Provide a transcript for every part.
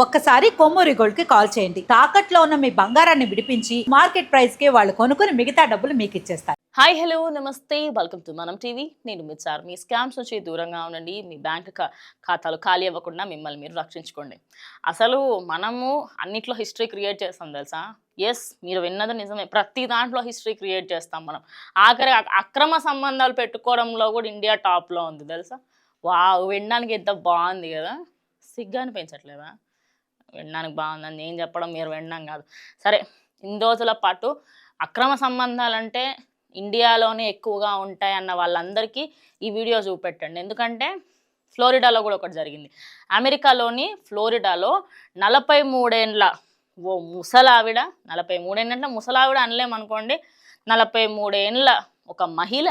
ఒక్కసారి కొమ్మూరి గోల్డ్ కి కాల్ చేయండి. తాకట్లో ఉన్న మీ బంగారాన్ని విడిపించి మార్కెట్ ప్రైస్ కి వాళ్ళు కొనుక్కుని మిగతా డబ్బులు మీకు ఇచ్చేస్తారు. హాయ్ హలో నమస్తే వెల్కమ్ టు మనం టీవీ. నేను మీ సార్. మీ స్కామ్స్ నుంచి దూరంగా ఉండండి. మీ బ్యాంక్ ఖాతాలు ఖాళీ అవ్వకుండా మిమ్మల్ని మీరు రక్షించుకోండి. అసలు మనము అన్నిట్లో హిస్టరీ క్రియేట్ చేస్తాం తెలుసా. ఎస్, మీరు విన్నది నిజమే. ప్రతి దాంట్లో హిస్టరీ క్రియేట్ చేస్తాం మనం. ఆఖరి అక్రమ సంబంధాలు పెట్టుకోవడంలో కూడా ఇండియా టాప్లో ఉంది తెలుసా. వినడానికి ఎంత బాగుంది కదా. సిగ్గాని పెంచట్లేదా? వినడానికి బాగుందని నేను చెప్పడం, మీరు వినడం కాదు. సరే, ఇన్ని రోజుల పాటు అక్రమ సంబంధాలంటే ఇండియాలోనే ఎక్కువగా ఉంటాయి అన్న వాళ్ళందరికీ ఈ వీడియో చూపెట్టండి. ఎందుకంటే ఫ్లోరిడాలో కూడా ఒకటి జరిగింది. అమెరికాలోని ఫ్లోరిడాలో 43 ఏండ్ల ఓ ముసలావిడ, 43 ఏండ్ల ముసలావిడ అనలేమనుకోండి, 43 ఏండ్ల ఒక మహిళ,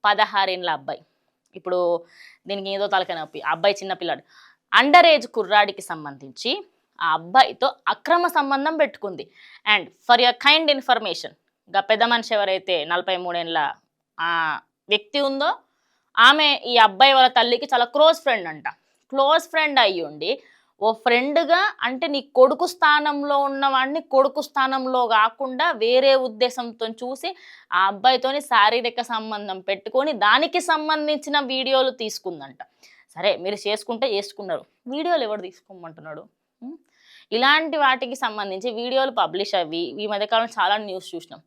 16 ఏండ్ల అబ్బాయి. ఇప్పుడు దీనికి ఏదో తలకాయ నొప్పి. అబ్బాయి చిన్నపిల్లాడు. అండర్ ఏజ్ కుర్రాడికి సంబంధించి ఆ అబ్బాయితో అక్రమ సంబంధం పెట్టుకుంది. And for your kind information, ఇంకా పెద్ద మనిషి ఎవరైతే 43 ఏండ్ల వ్యక్తి ఉందో ఆమె ఈ అబ్బాయి వాళ్ళ తల్లికి చాలా క్లోజ్ ఫ్రెండ్ అంట. క్లోజ్ ఫ్రెండ్ అయ్యి ఉండి ఓ ఫ్రెండ్గా అంటే నీ కొడుకు స్థానంలో ఉన్నవాడిని కొడుకు స్థానంలో కాకుండా వేరే ఉద్దేశంతో చూసి ఆ అబ్బాయితోని శారీరక సంబంధం పెట్టుకొని దానికి సంబంధించిన వీడియోలు తీసుకుందంట. సరే, మీరు చేసుకుంటే చేసుకున్నారు, వీడియోలు ఎవరు తీసుకోమంటున్నాడు? ఇలాంటి వాటికి సంబంధించి వీడియోలు పబ్లిష్ అవి ఈ మధ్యకాలంలో చాలా న్యూస్ చూసినాం.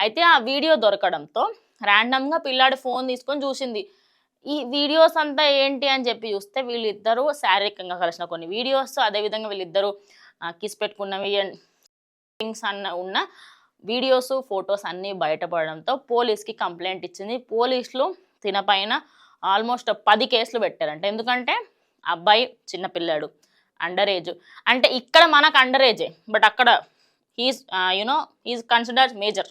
అయితే ఆ వీడియో దొరకడంతో ర్యాండమ్గా పిల్లాడి ఫోన్ తీసుకొని చూసింది. ఈ వీడియోస్ అంతా ఏంటి అని చెప్పి చూస్తే వీళ్ళిద్దరూ శారీరకంగా కలిసిన కొన్ని వీడియోస్, అదేవిధంగా వీళ్ళిద్దరూ కిస్ పెట్టుకున్నవి థింగ్స్ ఉన్న వీడియోస్, ఫొటోస్ అన్నీ బయటపడడంతో పోలీస్కి కంప్లైంట్ ఇచ్చింది. పోలీసులు తినపైన ఆల్మోస్ట్ 10 కేసులు పెట్టారంట. ఎందుకంటే అబ్బాయి చిన్నపిల్లాడు, అండర్ ఏజ్. అంటే ఇక్కడ మనకు అండర్ ఏజే, బట్ అక్కడ హీస్ కన్సిడర్డ్ మేజర్.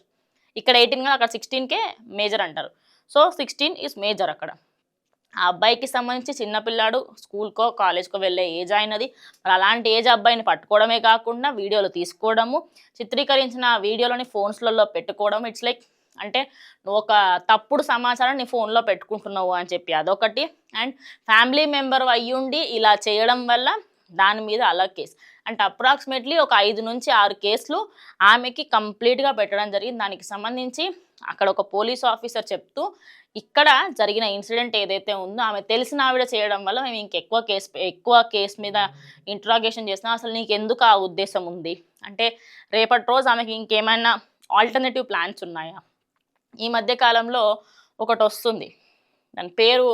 ఇక్కడ 18 గా అక్కడ 16కే మేజర్ అంటారు. సో 16 ఈజ్ మేజర్ అక్కడ. ఆ అబ్బాయికి సంబంధించి చిన్నపిల్లాడు, స్కూల్కో కాలేజ్కో వెళ్ళే ఏజ్ అయినది. మరి అలాంటి ఏజ్ అబ్బాయిని పట్టుకోవడమే కాకుండా వీడియోలు తీసుకోవడము, చిత్రీకరించిన వీడియోలని ఫోన్స్లలో పెట్టుకోవడం. ఇట్స్ లైక్ అంటే నువ్వు ఒక తప్పుడు సమాచారం నీ ఫోన్లో పెట్టుకుంటున్నావు అని చెప్పి అదొకటి. అండ్ ఫ్యామిలీ మెంబర్ అయ్యుండి ఇలా చేయడం వల్ల దాని మీద అలా కేసు. అంటే అప్రాక్సిమేట్లీ ఒక 5 నుంచి 6 కేసులు ఆమెకి కంప్లీట్గా పెట్టడం జరిగింది. దానికి సంబంధించి అక్కడ ఒక పోలీస్ ఆఫీసర్ చెప్తూ ఇక్కడ జరిగిన ఇన్సిడెంట్ ఏదైతే ఉందో ఆమె తెలిసిన ఆవిడ చేయడం వల్ల మేము ఎక్కువ కేసు మీద ఇంట్రాగేషన్ చేస్తున్నాం. అసలు నీకు ఎందుకు ఆ ఉద్దేశం ఉంది అంటే రేపటి రోజు ఆమెకి ఇంకేమైనా ఆల్టర్నేటివ్ ప్లాన్స్ ఉన్నాయా? ఈ మధ్య కాలంలో ఒకటి వస్తుంది, దాని పేరు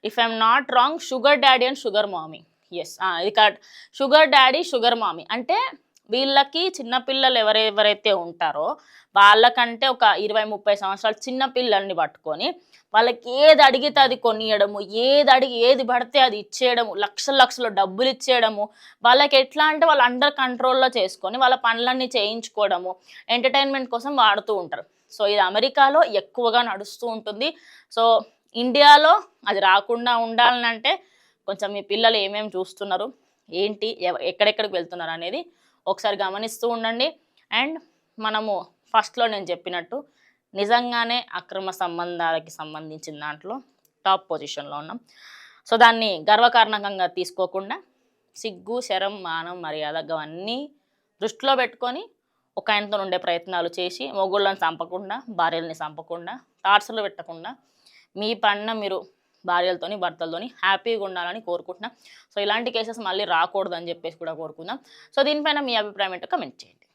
if I'm not wrong sugar daddy and sugar mommy. Yes, ఇది correct. Sugar daddy sugar mommy అంటే వీళ్ళకి చిన్నపిల్లలు ఎవరైతే ఉంటారో వాళ్ళకంటే ఒక 20-30 సంవత్సరాలు చిన్నపిల్లల్ని పట్టుకొని వాళ్ళకి ఏది అడిగితే అది కొనియడము, ఏది పడితే అది ఇచ్చేయడము, లక్షల డబ్బులు ఇచ్చేయడము. వాళ్ళకి ఎట్లా అంటే వాళ్ళు అండర్ కంట్రోల్లో చేసుకొని వాళ్ళ పనులన్నీ చేయించుకోవడము, ఎంటర్టైన్మెంట్ కోసం వాడుతూ ఉంటారు. సో ఇది అమెరికాలో ఎక్కువగా నడుస్తూ ఉంటుంది. సో ఇండియాలో అది రాకుండా ఉండాలంటే కొంచెం మీ పిల్లలు ఏమేమి చూస్తున్నారు, ఏంటి, ఎక్కడెక్కడికి వెళ్తున్నారు అనేది ఒకసారి గమనిస్తూ ఉండండి. అండ్ మనము ఫస్ట్లో నేను చెప్పినట్టు నిజంగానే అక్రమ సంబంధాలకి సంబంధించిన దాంట్లో టాప్ పొజిషన్లో ఉన్నాం. సో దాన్ని గర్వకారణంగా తీసుకోకుండా సిగ్గు, శరం, మానం, మర్యాద అవన్నీ దృష్టిలో పెట్టుకొని ఒక ఆయనతో ఉండే ప్రయత్నాలు చేసి మొగుళ్ళని చంపకుండా, భార్యల్ని చంపకుండా, టార్చర్లు పెట్టకుండా మీ పైన మీరు భార్యలతోని భర్తలతోని హ్యాపీగా ఉండాలని కోరుకుంటున్నాం. సో ఇలాంటి కేసెస్ మళ్ళీ రాకూడదు అని చెప్పేసి కూడా కోరుకుందాం. సో దీనిపైన మీ అభిప్రాయం ఏంటో కమెంట్ చేయండి.